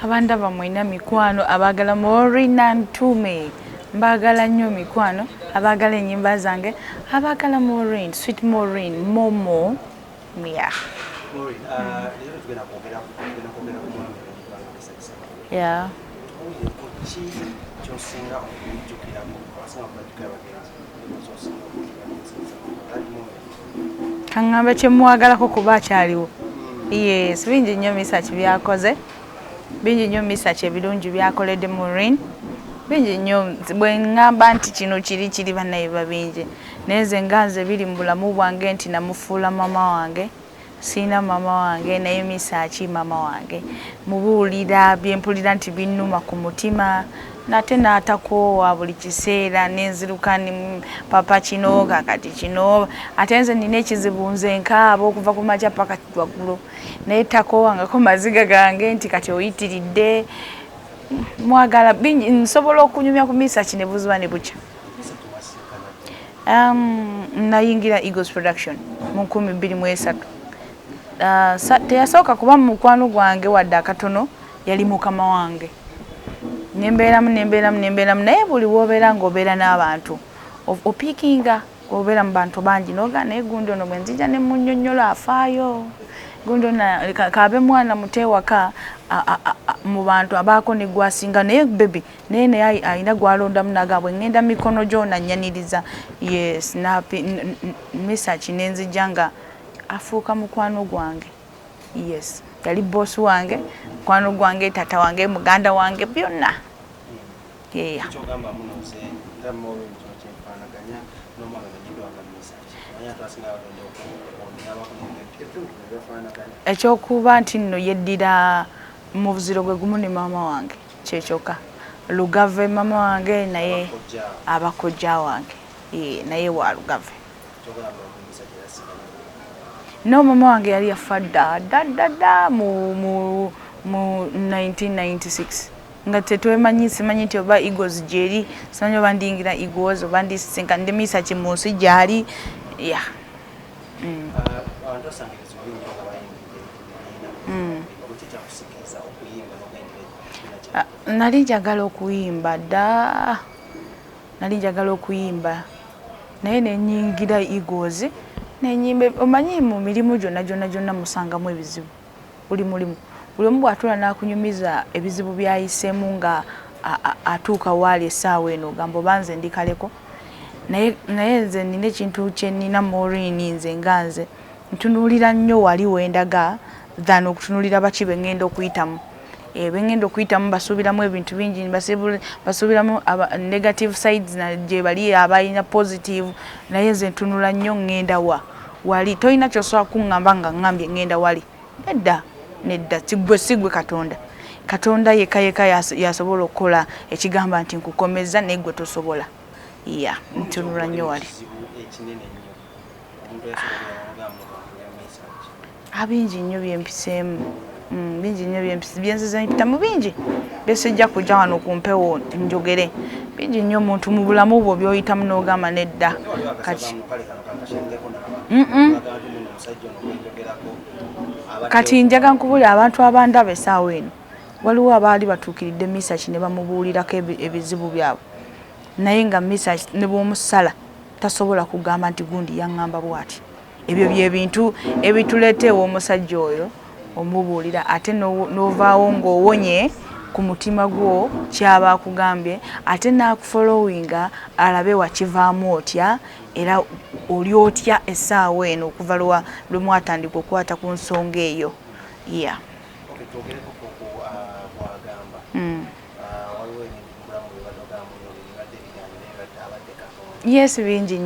Abandaba mwina mikwano abagala Maureen Nantume mbagala nnyo mikwano abagala ennyimba zange abagala Maureen Sweet Maureen Momo Mia yeah kangamba kyemwagalako kuba akyaliwo yes bingi nnyo research byakoze bingi nnyo research ebirungi byakoledde Maureen bingi nnyo bwe ngamba nti kino kiri bannaye babingi neze nganze biri mu bulamu bwange nti namufuula mama wange sina mama wange naye research mama wange mubuulira byempulira nti binnuma ku mutima nate n'atakoowa buli kiseera nenziruka ni papa kino kakati kino ate nze nina ekizibu nze nkaaba okuva ku makya paka waggulu naye takoowangako maziga gange nti kati oyitiridde mwagala bingi nsobola okunyumya ku research ne buziba ne bukya nayingira Eagles Production mu 2023 teyasooka kuba mu mukwano gwange wadde akatono yali mukama wange nembeeramu naye buli wobeera ng'obeera n'abantu opiikinga obeera mu bantu bangi noga naye gundi ono bwe nzija ne munnyonnyola afaayo gundi kaabe mwana muteewaka mu bantu abaako ne gwasinga naye bebi naye alina gwalondamu naga bwe ngenda mikono gyona nnyaniriza yes research nenzijja nga afuuka mukwano gwange yes yali boss wange mukwano gwange tata wange muganda wange byonna yeah ekyokuba nti nno yeddira mu buziro gwe gumu ne mama wange kyekyoka Lugave mama wange naye abakojja wange naye wa Lugave no mama wange yali yafa dda mu 1996 nga tetwemanyi simanyi nti oba Eagles gyeri simanyi oba ndiyingira Eagles oba ndisinka ndi research mu nsi gyali yeah nali njagala okuyimba naye nenyingira Eagles nenyimba omanyi mu mirimu gyonna musangamu ebizibu buli mulimu buli omu bw'atula n'akunyumiza ebizibu byayisemu nga atuuka waali essaawa eno ogamba oba nze ndikaleko naye nze nina ekintu kye nnina Maureen nze nga nze ntunuulira nnyo wali wendaga than okutunuulira baki bengenda okuyitamu bengenda okuyitamu basuubiramu ebintu bingi basuubiramu negative sides gye bali abalina positive naye nze ntunula nnyo ngenda wali tolina kyosobola kuŋŋamba nga ŋŋambye ngenda wali nedda sigwe katonda yekka yasobola okukola ekigamba nti nkukomeza naye gwe tosobola ntunula nnyo wali bingi nnyo byempiseemu byenziza mpitamu bingi byesijja kujja wano ku mpewo njogere bingi nnyo omuntu mu bulamu bwo by'oyitamu n'ogamba nedda kati njaga nkubulira abantu abandaba essaawa eno waliwo abaali batuukiridde research ne bamubuulirako ebizibu byabwe naye nga research ne bw'omusala tasobola kugamba nti gundi yaŋŋamba bw'ati ebyo byebintu ebituleeteewo omusajja oyo omubuulira ate n'ovaawo ng'owonye ku mutima gwo kyaba akugambye ate n'akufollowinga alabe wakivaamu otya era oli otya essaawa eno okuva lwe mwatandika okukwata ku nsonga eyo yes bingi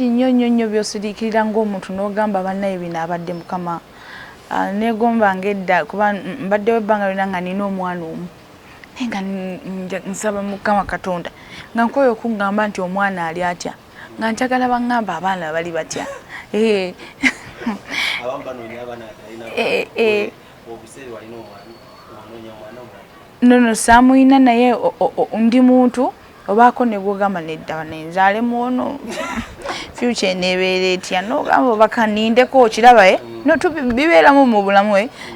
nnyo byosiriikirira ng'omuntu n'ogamba bannaye bino abadde mukama negomba ngedda kuba mbaddewo ebbanga lyonna nga nina omwana omu naye nga nsaba mukama katonda nga nkoye okungamba nti omwana ali atya nga njagala baŋŋamba abaana bali batya nono saamuyina naye ndi muntu obaako ne gwogamba nedda nenzaalemu ono future nebeera etya n'ogamba bakanindeko okiraba no bibeeramu mu bulamu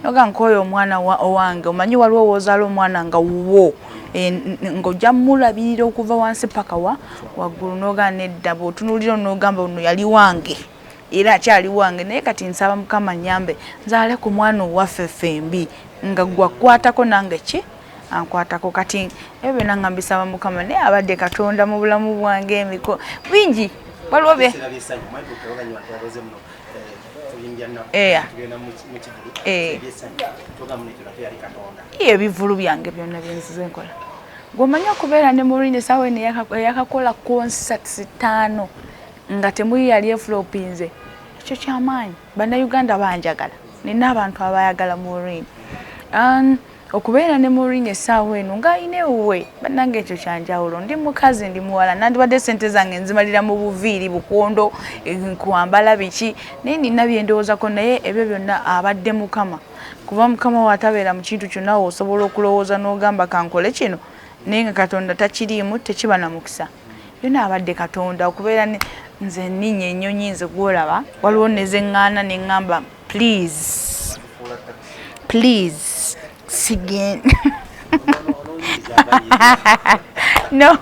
n'ogamba nkoyo omwana owange omanyi waliwo woozaala omwana nga wuwo ng'ojja mulabirira okuva wansi paka waggulu n'ogamba nedda bw'otunuulira n'ogamba ono yali wange era akyali wange naye kati nsaba Mukama nyambe nzaale ku mwana owaffe ffembi nga gwakwatako nange ki ankwatako kati ebyo nanga mbisaba Mukama naye abadde Katonda mu bulamu bwange emiko bingi waliwo bye ebivulu byange byonna byenzize nkola gw'omanyi okubeera ne Maureen essaawa eno yakakola concerts 5 nga temuli yali eflopinze ekyo kyamaanyi bannayuganda banjagala nina abantu abayagala Maureen okubeera ne Maureen essaawa eno ng'ayina ewuwe bannange ekyo kyanjawulo ndi mukazi ndi muwala nandibadde sente zange nzimalira mu buviiri bukondo nkwambala biki naye nina byendowoozako naye ebyo byonna abadde Mukama kuba Mukama watabeera mu kintu kyonna osobola okulowooza n'ogamba kankole kino naye nga Katonda takiriimu tekiba na mukisa byonna abadde Katonda okubeera nze nninnya ennyonyi nze gwolaba waliwo nezeŋŋaana ne ŋŋamba please sign no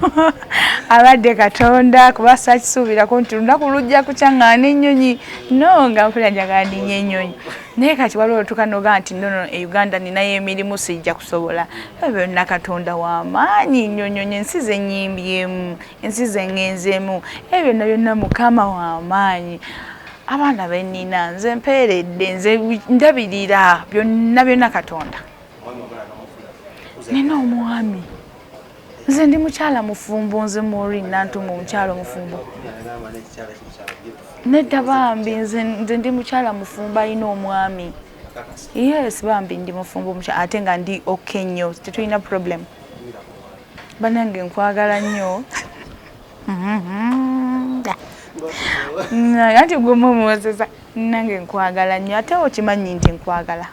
abadde Katonda kuba sakisuubirako nti lunaku lujja kucyaŋŋaana ennyonyi no nga mpulira njagala ndinnya ennyonyi naye kati waliwo otukanoga nti nono e Uganda ninayo emirimu sijja kusobola byonna Katonda w'amaanyi nnyonyonyi ensi ze nnyimbyemu ensi ze ŋŋenzeemu ebyo byonna byonna Mukama w'amaanyi abaana be nnina nze mpeeredde nze ndabirira byonna Katonda nina omwami nze ndi mukyala mufumbo nze Maureen Nantumu mukyala mufumbo nedda bambi nze ndi mukyala mufumbo ayina omwami yes bambi ndi mufumbo ate nga ndi okay nnyo tetulina problem bannange nkwagala nnyo anti gwe mumuwozesa nange nkwagala nnyo ate okimanyi nti nkwagala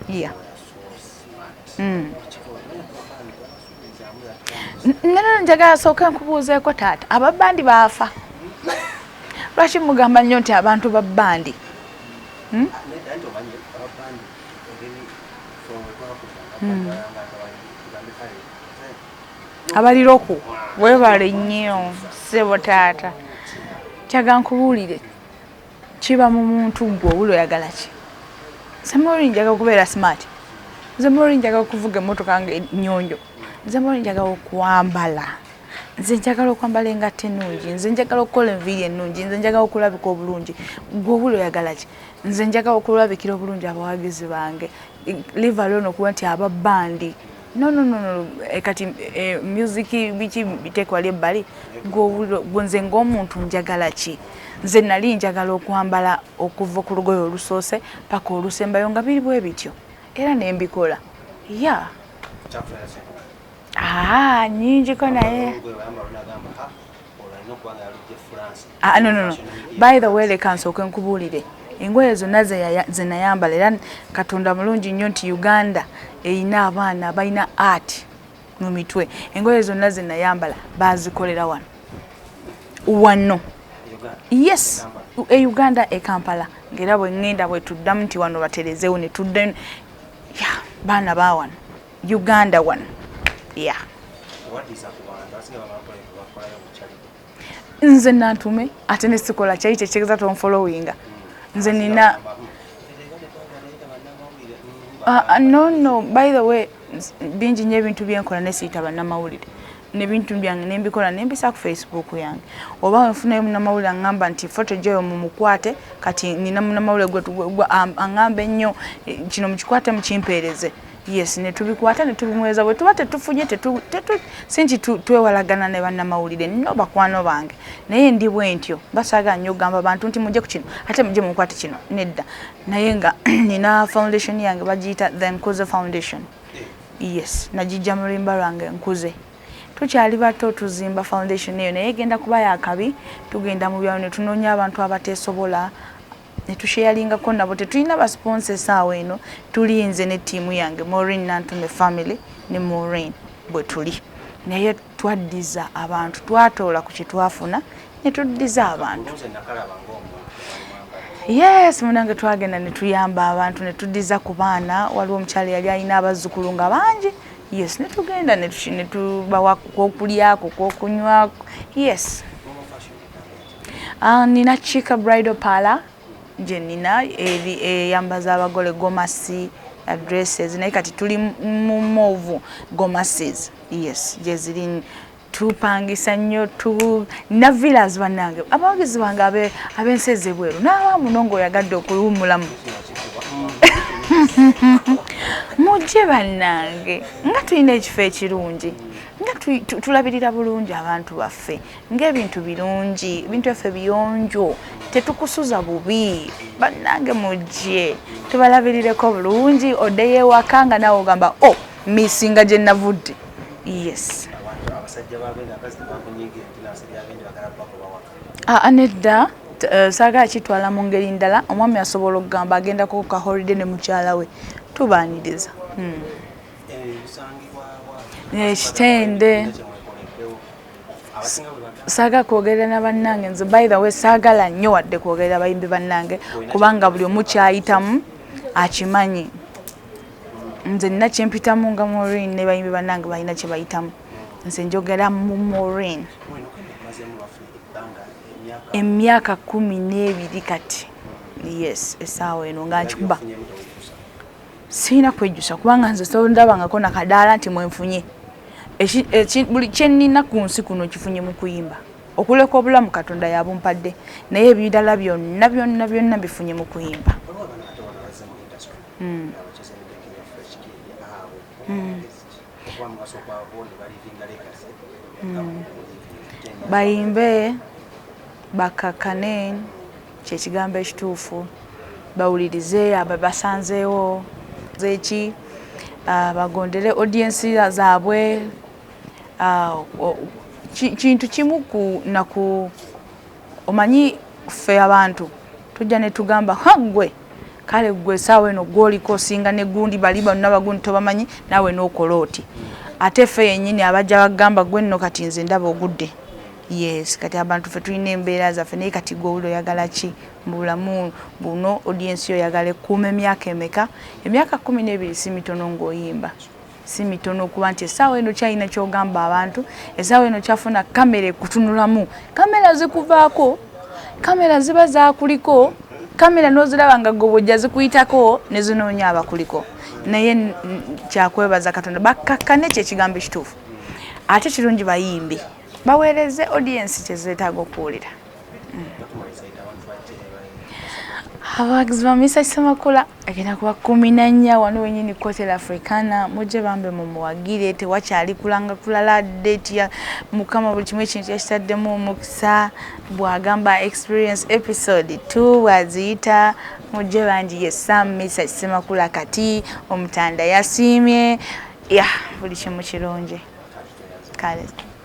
yeah nero njagala sooka nkubuuzeeko taata ababbandi baafa lwaki mugamba nnyo nti abantu babbandi abaliroku weebale nnyo ssebo taata kyaga nkubuulire kiba mu muntu gwe obula oyagala ki nze Maureen njagala okubeera smart nze Maureen njagala okuvuga emmotoka nga ennyonjo nze Maureen njagala okwambala nze njagala okwambala engatto ennungi nze njagala okukola enviiri ennungi nze njagala okulabika obulungi gwe obula oyagala ki nze njagala okulabikira obulungi abawagizi bange live alone okuba nti ababbandi no kati music biki biteekwa ebbali gwe nze ng'omuntu njagala ki nze nali njagala okwambala okuva ku lugoye olusoose paka olusembayo nga biri bwe bityo era nembikola ya nyingiko naye no by the way leka nsooke nkubuulire engoye zonna ze nayambala era Katonda mulungi nnyo nti Uganda erina abaana balina art mu mitwe engoye zonna ze nayambala bazikolera wano yes Uganda e Kampala ngera bwe ngenda bwe tuddamu nti wano baterezeewo ne tudda baana ba wano Uganda wano nze Nantume ate ne sikola kyali kyekigeza tonfollowinga nze nina no by the way bingi nnyo ebintu byenkola nesiyita bannamawulire nebintu byange nembikola nembisa ku Facebook yange oba nfunayo munnamawulire aŋŋamba nti foto gyoyo mumukwate kati nina munnamawulire gwe aŋŋamba ennyo kino mukikwate mukimpeereze yes ne tubikwata ne tubimweza bwe tuba tetufunye sinti twewalagana ne bannamawulire nno bakwano bange naye ndi bwe ntyo basaaga nnyo ogamba abantu nti mujje ku kino ate mujje mukwate kino nedda naye nga nina foundation yange bagiyita The Nkuze Foundation yes nagijja mu luyimba lwange Nkuze tukyali bato tuzimba foundation eyo naye genda kuba yakabi tugenda mu byalo ne tunoonya abantu abateesobola ne tusharingako nabo tetulina ba sponsors awo eno tulinze ne tiimu yange Maureen Nantume family ne Maureen bwe tuli naye twaddiza abantu twatoola ku kitwafuna ne tuddiza abantu. Yes, munange twagenda ne tuyamba abantu ne tuddiza ku baana. Waliwo omukyala yali alina abazzukulu nga bangi. Yes, ne tugenda ne tubawa kwokulyako kwokunywako. Yes. Nina Chika Bridal Parlour gye nina eyambaza abagole gomasi dresses naye kati tuli mu move gomases. Yes, gye ziri tupangisa nnyo na villas bannange abawagizi bange ab'ensi ebweru n'abamu nongo oyagadde okuwummulamu mujje bannange nga tulina ekifo ekirungi nga tulabirira bulungi abantu baffe ng'ebintu birungi ebintu effe biyonjo tetukusuza bubi bannange mujje tubalabirireko bulungi oddeyo ewaka nga nawe ogamba misinga gye navudde. Yes. Nedda saagala kitwala mu ngeri ndala omwami asobola okugamba agendako ka holiday ne mukyala we tubaaniriza. Ekitende saagala kwogerera na bannange nze by the way saagala nnyo wadde kwogerera bayimbi bannange kubanga buli omu kyayitamu akimanyi. Nze nina kyempitamu nga Maureen ne bayimbi bannange balina kye bayitamu. Nze njogera mu Maureen emyaka 12 kati. Yes, essaawa eno nga nkikuba sirina kwejjusa kubanga nze sondabangako nakadaala nti mwenfunye buli kyenina ku nsi kuno kifunye mu kuyimba okuleka obulamu Katonda yabumpadde naye ebirala byonna bifunye mu kuyimba. Bayimbe bakakane kyekigambo ekituufu bawulirize ababasanzeewo zeki bagondere audience zaabwe. Kintu kimu naku omanyi ffe abantu tujja ne tugamba gwe kale gwe saawa eno gwoliko singa ne gundi bali bonna bagundi tobamanyi nawe n'okola oti ate ffe yennyini abajja bagamba gwe nno kati nze ndaba ogudde. Yes, kati abantu ffe tulina embeera zaffe naye kati gwe oyagala ki mu bulamu buno audience oyagala ekuuma emyaka emeka? Emyaka 12 si mitono ng'oyimba si mitono kuba nti essaawa eno kyalina kyogamba abantu essaawa eno kyafuna kamera ekutunulamu kamera zikuvaako kamera ziba zakuliko kamera n'oziraba nga gobojja zikuyitako ne zinoonya abakuliko naye kyakwebaza Katonda bakakkane kyekigambo ekituufu ate kirungi bayimbi baweereze audience kyezeetaaga okuwulira. Abawagizi ba Misa Semakula agenda kuba 14 wano wenyini Hotel Africana mujje bambe mumuwagire tewakyali kulanga kulala date ya Mukama buli kimwe ekintu yakitaddemu omukisa bwagamba experience episode 2 waziyita mujje bangi yessa Misa Semakula kati omutanda yasiimye buli kimu kirungi kale.